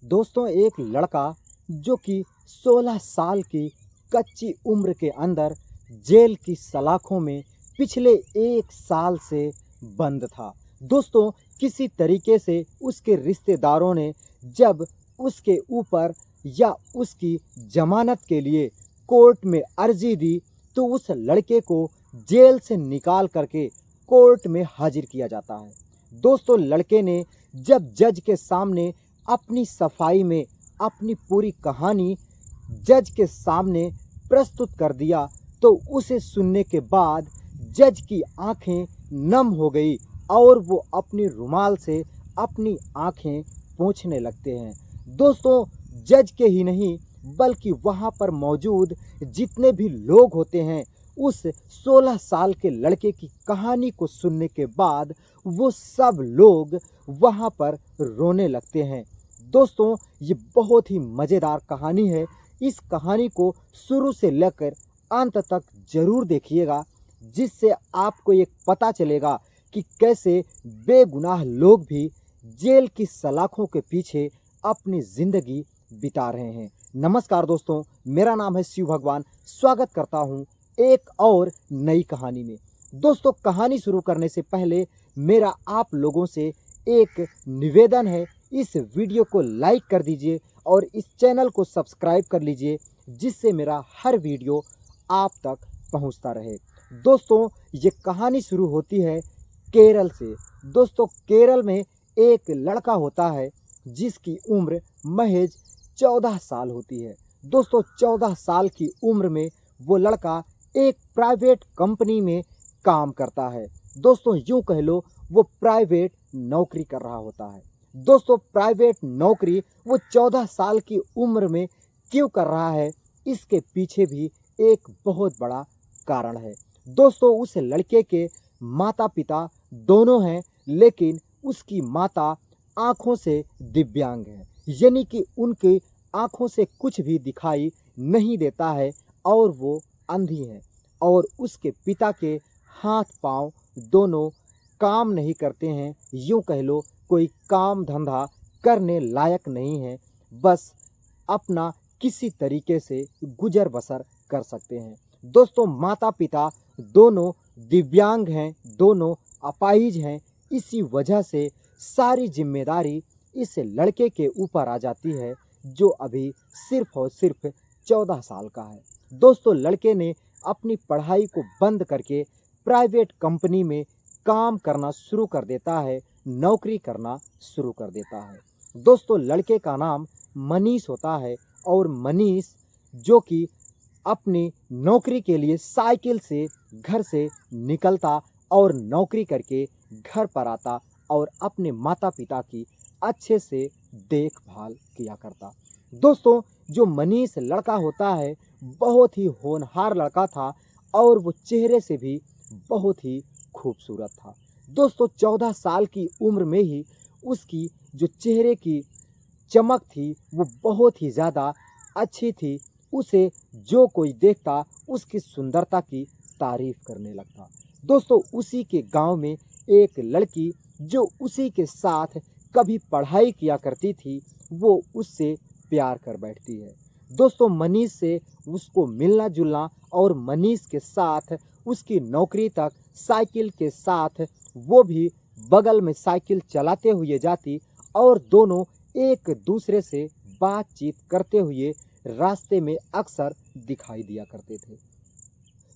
दोस्तों, एक लड़का जो कि 16 साल की कच्ची उम्र के अंदर जेल की सलाखों में पिछले 1 साल से बंद था। दोस्तों, किसी तरीके से उसके रिश्तेदारों ने जब उसके ऊपर या उसकी ज़मानत के लिए कोर्ट में अर्ज़ी दी, तो उस लड़के को जेल से निकाल करके कोर्ट में हाजिर किया जाता है। दोस्तों, लड़के ने जब जज के सामने अपनी सफाई में अपनी पूरी कहानी जज के सामने प्रस्तुत कर दिया, तो उसे सुनने के बाद जज की आंखें नम हो गई और वो अपनी रुमाल से अपनी आंखें पोंछने लगते हैं। दोस्तों, जज के ही नहीं बल्कि वहाँ पर मौजूद जितने भी लोग होते हैं, उस 16 साल के लड़के की कहानी को सुनने के बाद वो सब लोग वहाँ पर रोने लगते हैं। दोस्तों, ये बहुत ही मज़ेदार कहानी है। इस कहानी को शुरू से लेकर अंत तक ज़रूर देखिएगा, जिससे आपको एक पता चलेगा कि कैसे बेगुनाह लोग भी जेल की सलाखों के पीछे अपनी ज़िंदगी बिता रहे हैं। नमस्कार दोस्तों, मेरा नाम है शिव भगवान। स्वागत करता हूँ एक और नई कहानी में। दोस्तों, कहानी शुरू करने से पहले मेरा आप लोगों से एक निवेदन है, इस वीडियो को लाइक कर दीजिए और इस चैनल को सब्सक्राइब कर लीजिए, जिससे मेरा हर वीडियो आप तक पहुंचता रहे। दोस्तों, ये कहानी शुरू होती है केरल से। दोस्तों, केरल में एक लड़का होता है जिसकी उम्र महज 14 साल होती है। दोस्तों, 14 साल की उम्र में वो लड़का एक प्राइवेट कंपनी में काम करता है। दोस्तों, यूँ कह लो वो प्राइवेट नौकरी कर रहा होता है। दोस्तों, प्राइवेट नौकरी वो 14 साल की उम्र में क्यों कर रहा है, इसके पीछे भी एक बहुत बड़ा कारण है। दोस्तों, उस लड़के के माता पिता दोनों हैं, लेकिन उसकी माता आँखों से दिव्यांग है, यानी कि उनकी आँखों से कुछ भी दिखाई नहीं देता है और वो अंधी है। और उसके पिता के हाथ पाँव दोनों काम नहीं करते हैं, यूँ कह लो कोई काम धंधा करने लायक नहीं है, बस अपना किसी तरीके से गुजर बसर कर सकते हैं। दोस्तों, माता पिता दोनों दिव्यांग हैं, दोनों अपाहिज हैं। इसी वजह से सारी जिम्मेदारी इस लड़के के ऊपर आ जाती है, जो अभी सिर्फ और सिर्फ 14 साल का है। दोस्तों, लड़के ने अपनी पढ़ाई को बंद करके प्राइवेट कंपनी में काम करना शुरू कर देता है, नौकरी करना शुरू कर देता है। दोस्तों, लड़के का नाम मनीष होता है और मनीष जो कि अपनी नौकरी के लिए साइकिल से घर से निकलता और नौकरी करके घर पर आता और अपने माता पिता की अच्छे से देखभाल किया करता। दोस्तों, जो मनीष लड़का होता है बहुत ही होनहार लड़का था और वो चेहरे से भी बहुत ही खूबसूरत था। दोस्तों, 14 साल की उम्र में ही उसकी जो चेहरे की चमक थी वो बहुत ही ज़्यादा अच्छी थी। उसे जो कोई देखता उसकी सुंदरता की तारीफ करने लगता। दोस्तों, उसी के गांव में एक लड़की जो उसी के साथ कभी पढ़ाई किया करती थी, वो उससे प्यार कर बैठती है। दोस्तों, मनीष से उसको मिलना जुलना और मनीष के साथ उसकी नौकरी तक साइकिल के साथ वो भी बगल में साइकिल चलाते हुए जाती और दोनों एक दूसरे से बातचीत करते हुए रास्ते में अक्सर दिखाई दिया करते थे।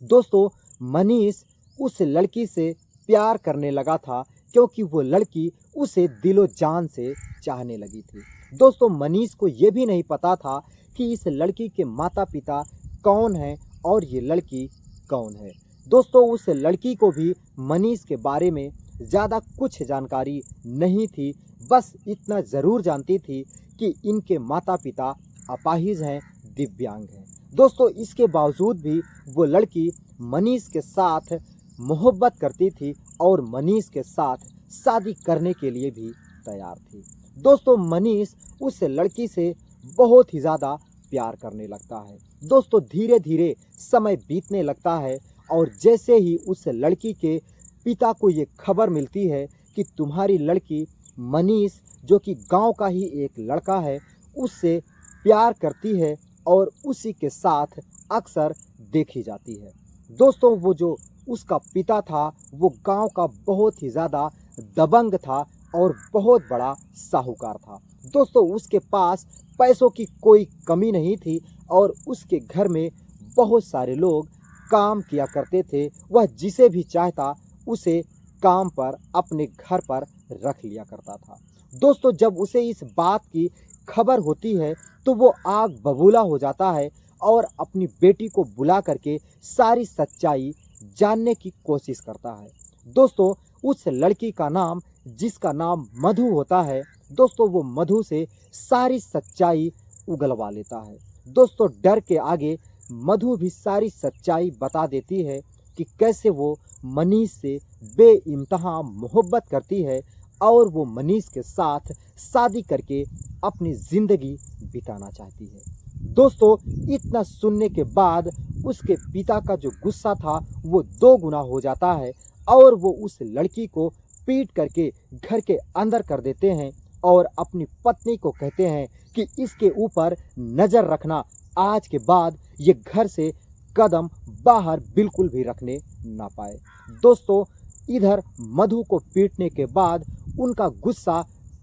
दोस्तों, मनीष उस लड़की से प्यार करने लगा था, क्योंकि वो लड़की उसे दिलो जान से चाहने लगी थी। दोस्तों, मनीष को ये भी नहीं पता था कि इस लड़की के माता पिता कौन हैं और ये लड़की कौन है। दोस्तों, उस लड़की को भी मनीष के बारे में ज़्यादा कुछ जानकारी नहीं थी, बस इतना ज़रूर जानती थी कि इनके माता पिता अपाहिज हैं, दिव्यांग हैं। दोस्तों, इसके बावजूद भी वो लड़की मनीष के साथ मोहब्बत करती थी और मनीष के साथ शादी करने के लिए भी तैयार थी। दोस्तों, मनीष उस लड़की से बहुत ही ज़्यादा प्यार करने लगता है। दोस्तों, धीरे धीरे समय बीतने लगता है और जैसे ही उस लड़की के पिता को ये खबर मिलती है कि तुम्हारी लड़की मनीष, जो कि गांव का ही एक लड़का है, उससे प्यार करती है और उसी के साथ अक्सर देखी जाती है। दोस्तों वो जो उसका पिता था वो गांव का बहुत ही ज़्यादा दबंग था और बहुत बड़ा साहूकार था। दोस्तों उसके पास पैसों की कोई कमी नहीं थी और उसके घर में बहुत सारे लोग काम किया करते थे। वह जिसे भी चाहता उसे काम पर अपने घर पर रख लिया करता था। दोस्तों जब उसे इस बात की खबर होती है तो वो आग बबूला हो जाता है और अपनी बेटी को बुला करके सारी सच्चाई जानने की कोशिश करता है। दोस्तों उस लड़की का नाम, जिसका नाम मधु होता है, दोस्तों वो मधु से सारी सच्चाई उगलवा लेता है। दोस्तों डर के आगे मधु भी सारी सच्चाई बता देती है कि कैसे वो मनीष से बेइंतहा मोहब्बत करती है और वो मनीष के साथ शादी करके अपनी ज़िंदगी बिताना चाहती है। दोस्तों इतना सुनने के बाद उसके पिता का जो गुस्सा था वो 2 गुना हो जाता है और वो उस लड़की को पीट करके घर के अंदर कर देते हैं और अपनी पत्नी को कहते हैं कि इसके ऊपर नज़र रखना, आज के बाद ये घर से कदम बाहर बिल्कुल भी रखने ना पाए। दोस्तों इधर मधु को पीटने के बाद उनका गुस्सा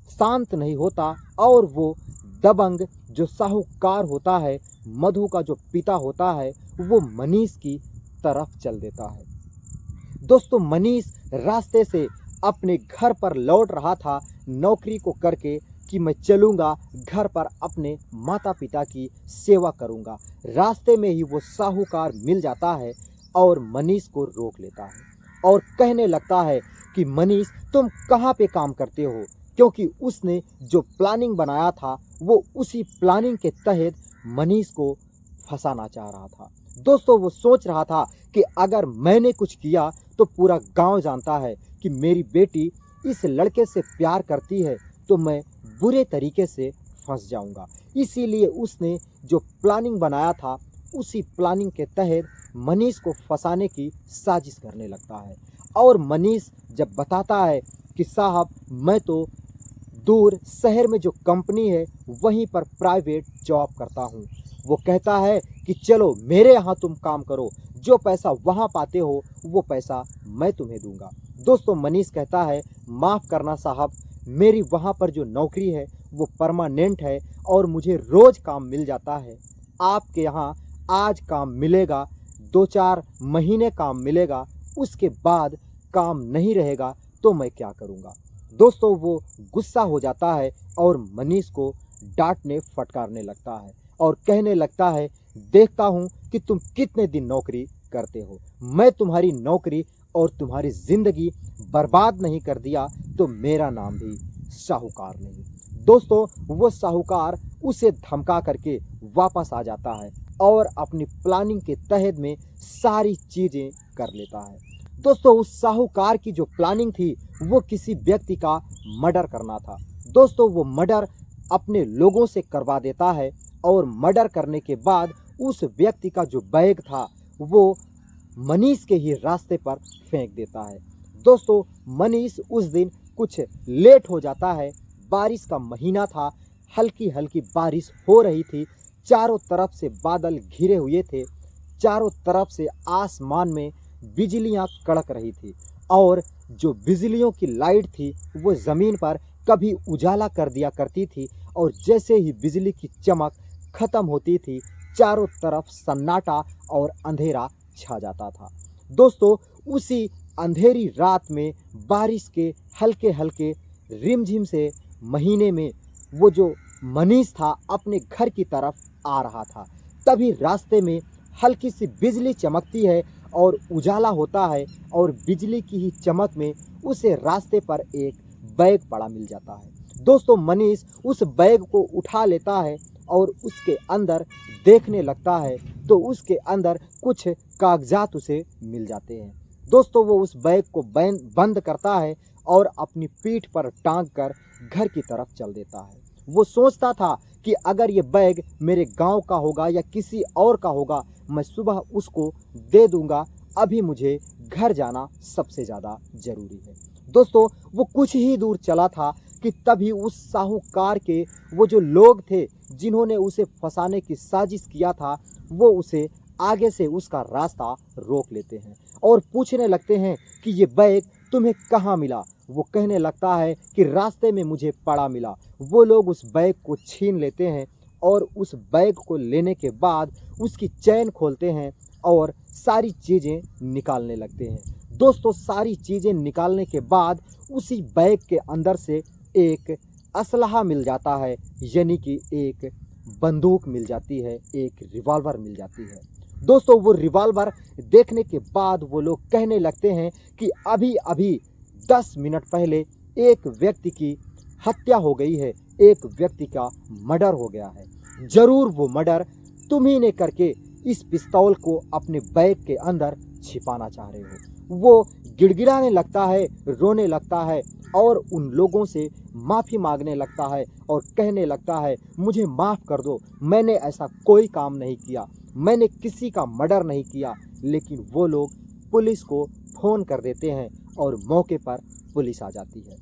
शांत नहीं होता और वो दबंग जो साहूकार होता है, मधु का जो पिता होता है, वो मनीष की तरफ चल देता है। दोस्तों मनीष रास्ते से अपने घर पर लौट रहा था नौकरी को करके कि मैं चलूँगा घर पर अपने माता पिता की सेवा करूँगा। रास्ते में ही वो साहूकार मिल जाता है और मनीष को रोक लेता है और कहने लगता है कि मनीष तुम कहाँ पे काम करते हो, क्योंकि उसने जो प्लानिंग बनाया था वो उसी प्लानिंग के तहत मनीष को फंसाना चाह रहा था। दोस्तों वो सोच रहा था कि अगर मैंने कुछ किया तो पूरा गांव जानता है कि मेरी बेटी इस लड़के से प्यार करती है, तो मैं बुरे तरीके से फंस जाऊंगा। इसीलिए उसने जो प्लानिंग बनाया था उसी प्लानिंग के तहत मनीष को फंसाने की साजिश करने लगता है। और मनीष जब बताता है कि साहब मैं तो दूर शहर में जो कंपनी है वहीं पर प्राइवेट जॉब करता हूँ, वो कहता है कि चलो मेरे यहाँ तुम काम करो, जो पैसा वहाँ पाते हो वो पैसा मैं तुम्हें दूंगा। दोस्तों मनीष कहता है माफ़ करना साहब, मेरी वहाँ पर जो नौकरी है वो परमानेंट है और मुझे रोज़ काम मिल जाता है। आपके यहाँ आज काम मिलेगा, 2-4 महीने काम मिलेगा, उसके बाद काम नहीं रहेगा तो मैं क्या करूँगा। दोस्तों वो गुस्सा हो जाता है और मनीष को डांटने फटकारने लगता है और कहने लगता है देखता हूँ कि तुम कितने दिन नौकरी करते हो, मैं तुम्हारी नौकरी और तुम्हारी ज़िंदगी बर्बाद नहीं कर दिया तो मेरा नाम भी साहूकार नहीं। दोस्तों वो साहूकार उसे धमका करके वापस आ जाता है और अपनी प्लानिंग के तहत में सारी चीज़ें कर लेता है। दोस्तों उस साहूकार की जो प्लानिंग थी वो किसी व्यक्ति का मर्डर करना था। दोस्तों वो मर्डर अपने लोगों से करवा देता है और मर्डर करने के बाद उस व्यक्ति का जो बैग था वो मनीष के ही रास्ते पर फेंक देता है। दोस्तों मनीष उस दिन कुछ लेट हो जाता है, बारिश का महीना था, हल्की हल्की बारिश हो रही थी, चारों तरफ से बादल घिरे हुए थे, चारों तरफ से आसमान में बिजलियां कड़क रही थी और जो बिजलियों की लाइट थी वो ज़मीन पर कभी उजाला कर दिया करती थी और जैसे ही बिजली की चमक ख़त्म होती थी चारों तरफ सन्नाटा और अंधेरा छा जाता था। दोस्तों उसी अंधेरी रात में बारिश के हल्के हल्के रिमझिम से महीने में वो जो मनीष था अपने घर की तरफ आ रहा था, तभी रास्ते में हल्की सी बिजली चमकती है और उजाला होता है और बिजली की ही चमक में उसे रास्ते पर एक बैग पड़ा मिल जाता है। दोस्तों मनीष उस बैग को उठा लेता है और उसके अंदर देखने लगता है तो उसके अंदर कुछ कागजात उसे मिल जाते हैं। दोस्तों वो उस बैग को बंद करता है और अपनी पीठ पर टांग कर घर की तरफ चल देता है। वो सोचता था कि अगर ये बैग मेरे गांव का होगा या किसी और का होगा मैं सुबह उसको दे दूंगा, अभी मुझे घर जाना सबसे ज़्यादा ज़रूरी है। दोस्तों वो कुछ ही दूर चला था कि तभी उस साहूकार के वो जो लोग थे जिन्होंने उसे फंसाने की साजिश किया था, वो उसे आगे से उसका रास्ता रोक लेते हैं और पूछने लगते हैं कि ये बैग तुम्हें कहाँ मिला। वो कहने लगता है कि रास्ते में मुझे पड़ा मिला। वो लोग उस बैग को छीन लेते हैं और उस बैग को लेने के बाद उसकी चैन खोलते हैं और सारी चीज़ें निकालने लगते हैं। दोस्तों, सारी चीज़ें निकालने के बाद उसी बैग के अंदर से एक असलहा मिल जाता है, यानी कि एक बंदूक मिल जाती है, एक रिवॉल्वर मिल जाती है। दोस्तों, वो रिवॉल्वर देखने के बाद वो लोग कहने लगते हैं कि अभी अभी 10 मिनट पहले एक व्यक्ति की हत्या हो गई है, एक व्यक्ति का मर्डर हो गया है। जरूर वो मर्डर तुम्ही ने करके इस पिस्तौल को अपने बैग के अंदर छिपाना चाह रहे हो। वो गिड़गिड़ाने लगता है, रोने लगता है और उन लोगों से माफ़ी मांगने लगता है और कहने लगता है, मुझे माफ़ कर दो, मैंने ऐसा कोई काम नहीं किया, मैंने किसी का मर्डर नहीं किया। लेकिन वो लोग पुलिस को फ़ोन कर देते हैं और मौके पर पुलिस आ जाती है।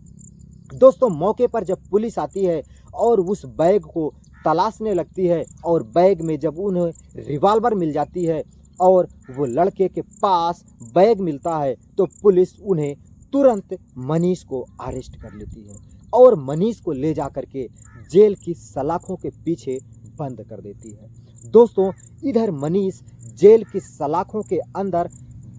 दोस्तों, मौके पर जब पुलिस आती है और उस बैग को तलाशने लगती है और बैग में जब उन्हें रिवॉल्वर मिल जाती है और वो लड़के के पास बैग मिलता है, तो पुलिस उन्हें तुरंत मनीष को अरेस्ट कर लेती है और मनीष को ले जा कर के जेल की सलाखों के पीछे बंद कर देती है। दोस्तों, इधर मनीष जेल की सलाखों के अंदर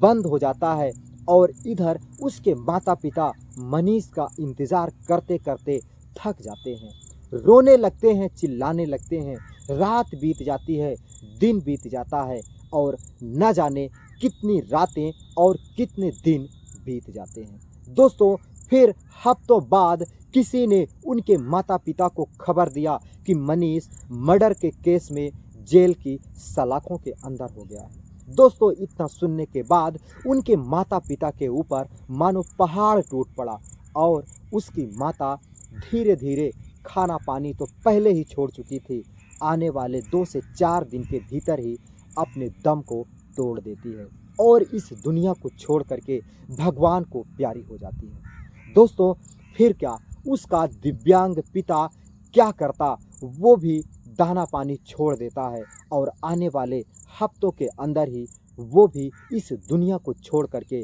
बंद हो जाता है और इधर उसके माता पिता मनीष का इंतज़ार करते करते थक जाते हैं, रोने लगते हैं, चिल्लाने लगते हैं। रात बीत जाती है, दिन बीत जाता है और न जाने कितनी रातें और कितने दिन बीत जाते हैं। दोस्तों, फिर हफ्तों बाद किसी ने उनके माता पिता को खबर दिया कि मनीष मर्डर के केस में जेल की सलाखों के अंदर हो गया है। दोस्तों, इतना सुनने के बाद उनके माता पिता के ऊपर मानो पहाड़ टूट पड़ा और उसकी माता धीरे धीरे, खाना पानी तो पहले ही छोड़ चुकी थी, आने वाले 2 से 4 दिन के भीतर ही अपने दम को तोड़ देती है और इस दुनिया को छोड़ करके भगवान को प्यारी हो जाती है। दोस्तों, फिर क्या उसका दिव्यांग पिता क्या करता, वो भी दाना पानी छोड़ देता है और आने वाले हफ्तों के अंदर ही वो भी इस दुनिया को छोड़ करके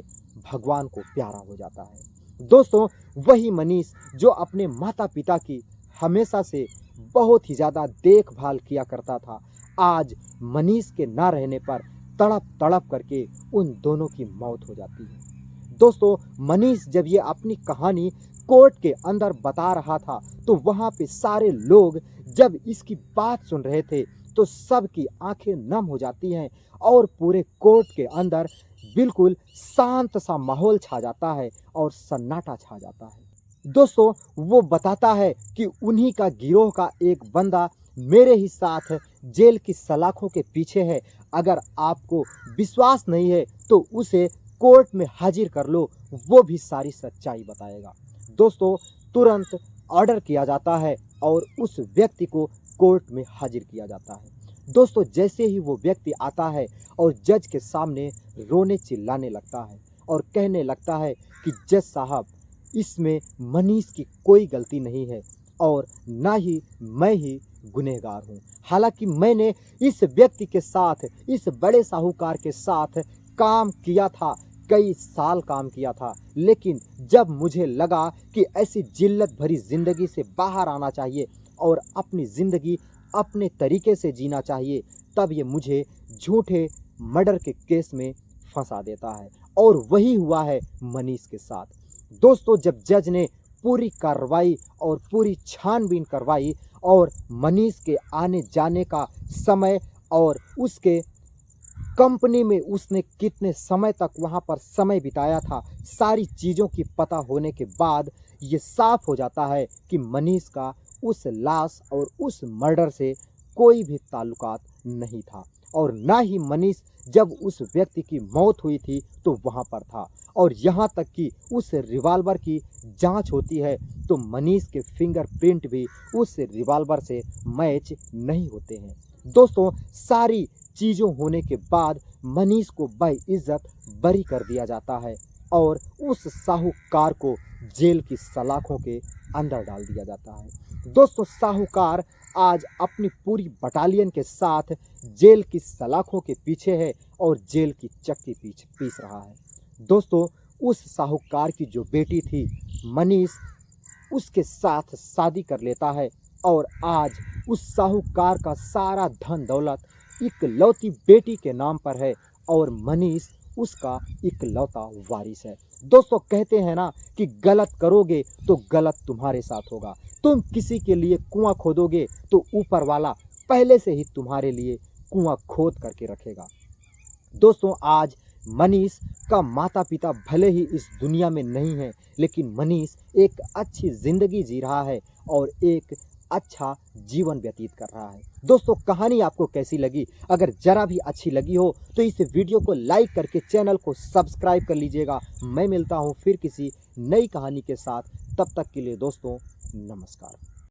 भगवान को प्यारा हो जाता है। दोस्तों, वही मनीष जो अपने माता पिता की हमेशा से बहुत ही ज़्यादा देखभाल किया करता था, आज मनीष के ना रहने पर तड़प तड़प करके उन दोनों की मौत हो जाती है। दोस्तों, मनीष जब ये अपनी कहानी कोर्ट के अंदर बता रहा था, तो वहाँ पे सारे लोग जब इसकी बात सुन रहे थे तो सबकी आंखें नम हो जाती हैं और पूरे कोर्ट के अंदर बिल्कुल शांत सा माहौल छा जाता है और सन्नाटा छा जाता है। दोस्तों, वो बताता है कि उन्हीं का गिरोह का एक बंदा मेरे ही साथ जेल की सलाखों के पीछे है। अगर आपको विश्वास नहीं है तो उसे कोर्ट में हाजिर कर लो, वो भी सारी सच्चाई बताएगा। दोस्तों, तुरंत ऑर्डर किया जाता है और उस व्यक्ति को कोर्ट में हाजिर किया जाता है। दोस्तों, जैसे ही वो व्यक्ति आता है और जज के सामने रोने चिल्लाने लगता है और कहने लगता है कि जज साहब, इसमें मनीष की कोई गलती नहीं है और ना ही मैं ही गुनहगार हूँ। हालांकि मैंने इस व्यक्ति के साथ, इस बड़े साहूकार के साथ काम किया था, कई साल काम किया था, लेकिन जब मुझे लगा कि ऐसी जिल्लत भरी ज़िंदगी से बाहर आना चाहिए और अपनी ज़िंदगी अपने तरीके से जीना चाहिए, तब ये मुझे झूठे मर्डर के केस में फंसा देता है और वही हुआ है मनीष के साथ। दोस्तों, जब जज ने पूरी कार्रवाई और पूरी छानबीन करवाई और मनीष के आने जाने का समय और उसके कंपनी में उसने कितने समय तक वहाँ पर समय बिताया था, सारी चीज़ों की पता होने के बाद ये साफ हो जाता है कि मनीष का उस लाश और उस मर्डर से कोई भी ताल्लुकात नहीं था और ना ही मनीष जब उस व्यक्ति की मौत हुई थी तो वहाँ पर था। और यहाँ तक कि उस रिवॉल्वर की जांच होती है तो मनीष के फिंगरप्रिंट भी उस रिवॉल्वर से मैच नहीं होते हैं। दोस्तों, सारी चीज़ों होने के बाद मनीष को बाइज्जत बरी कर दिया जाता है और उस साहूकार को जेल की सलाखों के अंदर डाल दिया जाता है। दोस्तों, साहूकार आज अपनी पूरी बटालियन के साथ जेल की सलाखों के पीछे है और जेल की चक्की पीस रहा है। दोस्तों, उस साहूकार की जो बेटी थी मनीष, उसके साथ शादी कर लेता है और आज उस साहूकार का सारा धन दौलत इकलौती बेटी के नाम पर है और मनीष उसका इकलौता वारिस है। दोस्तों, कहते हैं ना कि गलत करोगे तो गलत तुम्हारे साथ होगा। तुम किसी के लिए कुआं खोदोगे तो ऊपर वाला पहले से ही तुम्हारे लिए कुआं खोद करके रखेगा। दोस्तों, आज मनीष का माता पिता भले ही इस दुनिया में नहीं है, लेकिन मनीष एक अच्छी ज़िंदगी जी रहा है और एक अच्छा जीवन व्यतीत कर रहा है। दोस्तों, कहानी आपको कैसी लगी? अगर ज़रा भी अच्छी लगी हो तो इस वीडियो को लाइक करके चैनल को सब्सक्राइब कर लीजिएगा। मैं मिलता हूँ फिर किसी नई कहानी के साथ। तब तक के लिए दोस्तों, नमस्कार।